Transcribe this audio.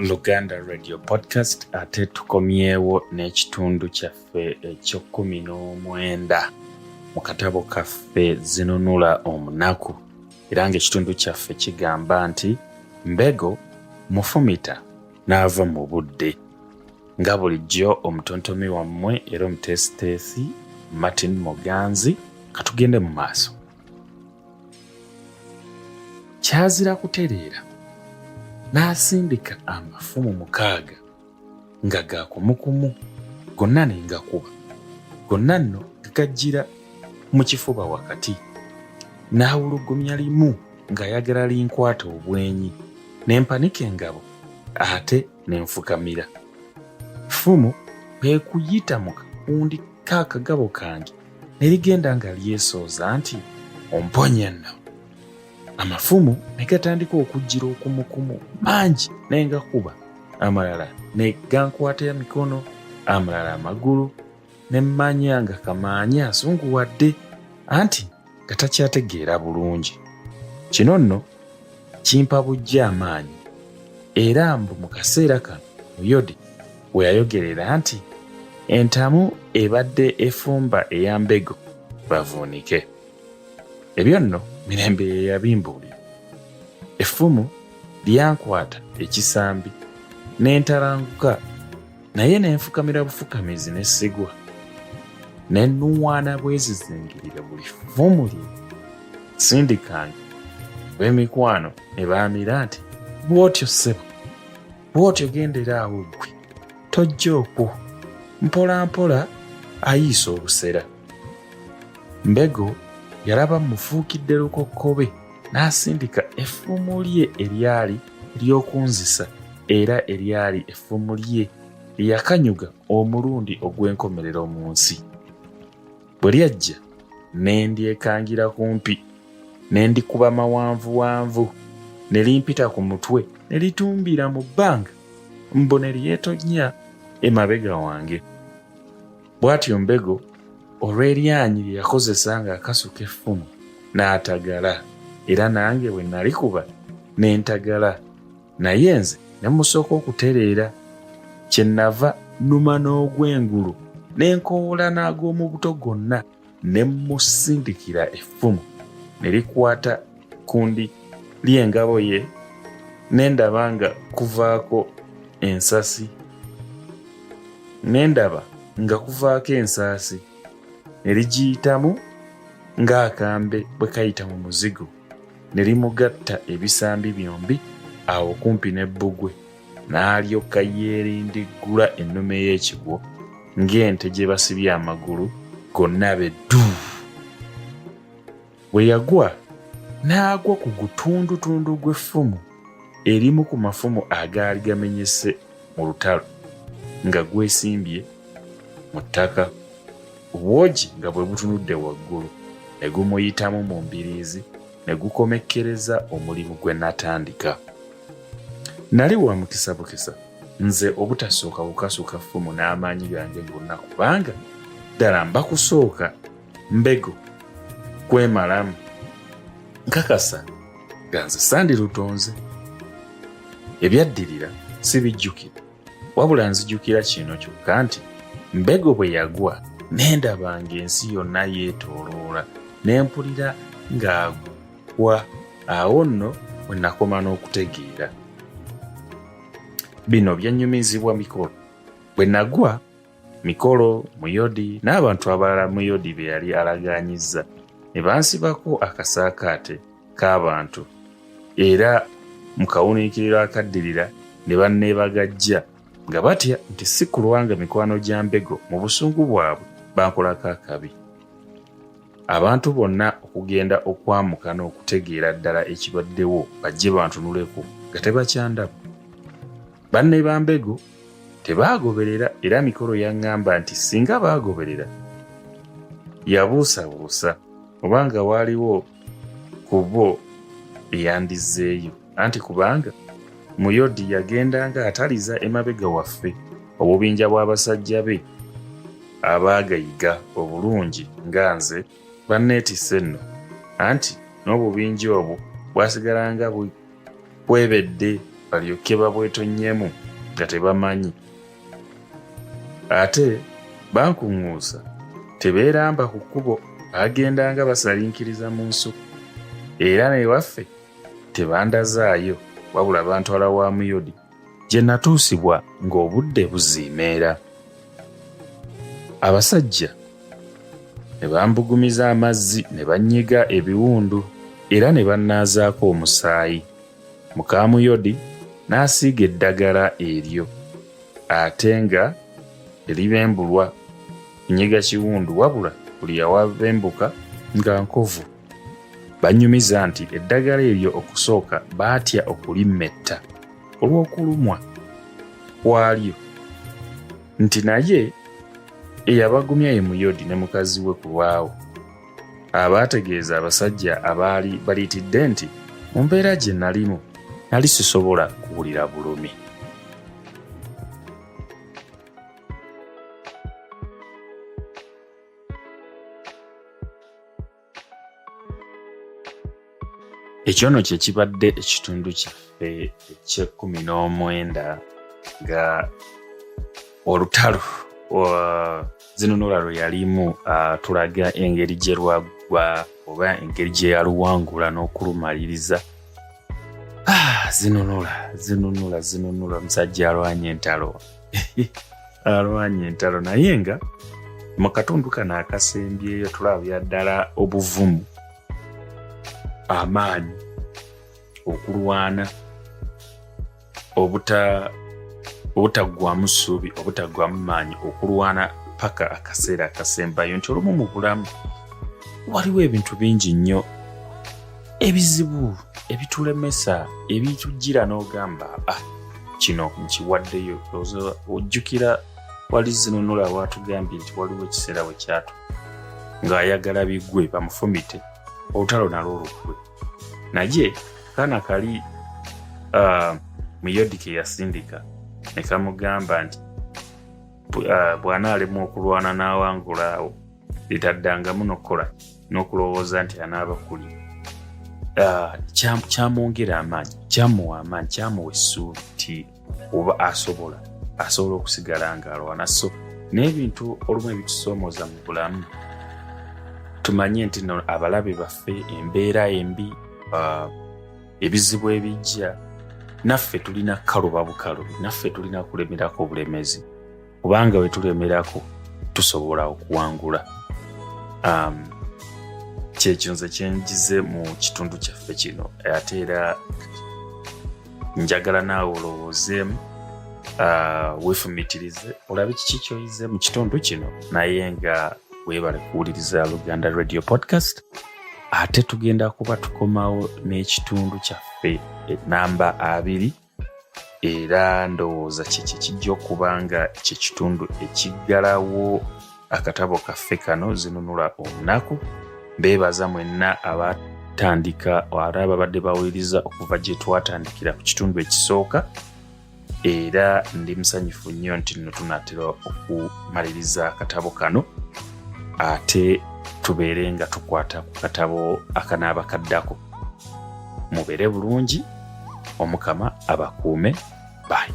Luganda Radio Podcast ate tukomyewo n'ekitundu kyaffe ekyo-19 mu katabo kaffe Zinunula Omunaku era ng'ekitundu kyaffe kigamba nti Mbego Mmufumita n'ava mu budde. Nga bulijjo omutontomi wammwe era omuteesiteesi Martin Muganzi, katugende mu maaso. Kyazira kutereera n'asindika amafumu 6 nga ga kumukumu gonna n'engakuba gonna nno gagajjira mu kifuba wakati, n'awulugumya limu ng'ayagala linkwata obwenyi n'empanika engabo ate n'enfukamira. Effumu kwe kuyita mu kakundi k'akagabo kange ne ligenda nga lyesooza nti omponya nno. Amafumu ne gatandika okujjira okumukumu mangi n'engakuba, amalala ne gankwata ya mikono, amalala amagulu, ne mmanya nga kamaanyi asunguwadde anti gatakyategeera bulungi. Kino nno kimpa bujja amaanyi era mbu mu kaseera kano Muyodi we yayogerera nti entamu ebadde efumba eya Mbego bavuunike. Ebyo nno Mirembe ye yabimbuulira. Effumu lyankwata ekisambi n'entalanguka naye n'enfukamira bufukamizi n'essigwa ne nnuŋŋaana bwezizingirira buli ffumu lye. Sindikanga b'emikwano ne baamira nti bw'otyo ssebo, bw'otyo gendera awo ggwe, tojja okwo, mpola mpola ayiisa obusera. Mbego yalaba mufuukidde lukokkobe n'asindika effumu lye eryali ery'okunzisa era eryali effumu lye lyakanyuga omulundi ogw'enkomerero mu nsi. Bwe lyajja ne ndyekangira kumpi ne ndikuba mawanvuwanvu ne limpita ku mutwe ne litumbira mu bbanga mbo ne lyetonnya emabega wange. Bw'atyo Mbego olw'eryanyi lye yakozesa ng'akasuka effumu n'atagala era nange bwe nalikuba ne ntagala, naye nze ne musooka okutereera. Kyennava nnuma n'ogw'engulu ne nkoowoola n'ag'omubuto gonna ne musindikira effumu ne likwata kundi ly'engabo ye ne ndaba nga kuvaako ensasi ne ligiyitamu ng'akambe bwe kayita mu muzigo ne limugatta ebisambi byombi awo kumpi ne bbugwe, n'alyoka yeerindiggula ennume y'ekigwo ng'ente gye basibye amagulu gonna be-ddu. Bwe yagwa n'agwa ku gutundutundu gw'effumu erimu ku mafumu agaali gamenyese mu lutalo nga gwesimbye mu ttaka, obwogi nga bwe butunudde waggulu ne gumuyitamu mu mbiriizi ne gukomekkereza omulimu gwe natandika. Nali wa mukisa bukisa nze obutasooka kukasuka ffumu n'amaanyi gange gonna kubanga ddala mba kusooka Mbego kwemalamu. Nkakasa nga nze sandirutonze. Ebyaddirira sibijjukira wabula nzijukira kino kyokka nti Mbego bwe yagwa ne ndaba ng'ensi yonna yeetooloola ne mpulira ng'agwa. Awo nno we nakoma n'okutegeera. Bino byannyumizibwa Mikolo. Bwe nagwa Mikolo, Muyodi n'abantu abalala Muyodi be yali alagaanyizza ne bansibako akasaakaate k'abantu era mu kawuniikiriro akaddirira ne banneebagajja nga batya nti si kulwanga mikwano gya Mbego mu busungu bwabwe bankolako akabi. Abantu bonna okugenda okwamuka n'okutegeera ddala ekibaddewo bajje bantunuleko nga tebakyandaba. Banne ba Mbego tebaagoberera era Mikolo yaŋŋamba nti singa baagoberera yabuusabuusa obanga waaliwo ku bo eyandizzeeyo, anti kubanga Muyodi yagendanga ataliza emabega waffe obubinja bw'abasajja be abaagayiga obulungi nga nze banneetisse nno, anti n'obubinja obwo bwasigalanga bwebedde balyoke babwetonnyemu nga tebamanyi. Ate bankuŋŋuusa tebeeramba ku kkubo bagendanga basalinkiriza mu nsuku, era newaffe tebandazaayo wabula bantwala wa muyodi gye natuusibwa ng'obudde buziimeera. Abasajja ne bambugumiza amazzi ne bannyiga ebiwundu era ne bannaazaako omusaayi. Muka muyodi n'asiiga eddagala eryo ate nga teribembulwa kunyiga kiwundu wabula buli yawabembuka nga nkovu. Banyumiza nti eddagala eryo okusooka baatya okulimmetta olw'okulumwa kwalyo, nti naye eyabagumya ye muyodi ne mukazi we ku lwawo. Abaategeeza abasajja abaali baliitidde nti mu mbeera gye nalimu nali sisobola kuwulira bulumi. Ekyo nno kye kibadde ekitundu kyaffe ekye-19 nga olutalo Zinunula lwe yalimu tulaga engeri gye lwaggwa oba engeri gye yaluwangula n'okulumaliriza. Zinunula musajja alwanya entalo. Alwanya entalo naye nga mu katundu kano akasembyeyo tulabya ddala obuvumu, amaanyi, okulwana, obutaggwamu ssuubi, obutaggwamu maanyi, okulwana ppaka akaseera akasembayo. Nti olumu mu bulamu waliwo ebintu bingi nnyo ebizibu ebitulemesa, ebitujjira n'ogamba kino nkiwaddeyo. Ojjukira wali Zinunula waatugambye nti waliwo ekiseera we kyatu ng'ayagala biggwe bamufumite, olutalo nalwo olugwe. Naye kaana kali muyodi ke yasindika ne kamugamba nti bw'anaalemu okulwana n'awangula awo litaddangamu n'okukola n'okulowooza nti anaaba kuli. Kyamwongera amaanyi, kyamuwa amaanyi, kyamuwa essuubi nti oba asobola okusigala ng'alwana. So n'ebintu olumu ebitusoomooza mu bulamu tumanye nti no abalabe baffe, embeera embi, ebizibu ebijja, naffe tulina kaluba bukalubi, naffe tulina kulemerako obulemezi, kubanga we tulemerako tusobola okuwangula. Kyekyo nze kyenjize mu kitundu kyaffe kino, ate era njagala naawe olowoozeemu, weefumitirize olabe kiki ky'oyize mu kitundu kino, naye nga weebale kuwuliriza Luganda Radio Podcast. Ate tugenda kuba tukomawo n'ekitundu kyaffe namba 2, era ndowooza kiki kijja okuba nga ekyo kitundu ekiggalawo akatabo kaffe kano Zinunula Omunaku. Mbeebaza mwenna abatandika wala ababadde bawuliriza okuva gye twatandikira ku kitundu ekisooka, era ndi musanyufu nnyo nti nno tunaatera okumaliriza akatabo kano, ate tubeere nga tukwata ku katabo akanaaba kaddako. Mubeere bulungi, Omukama abakuume. Bye.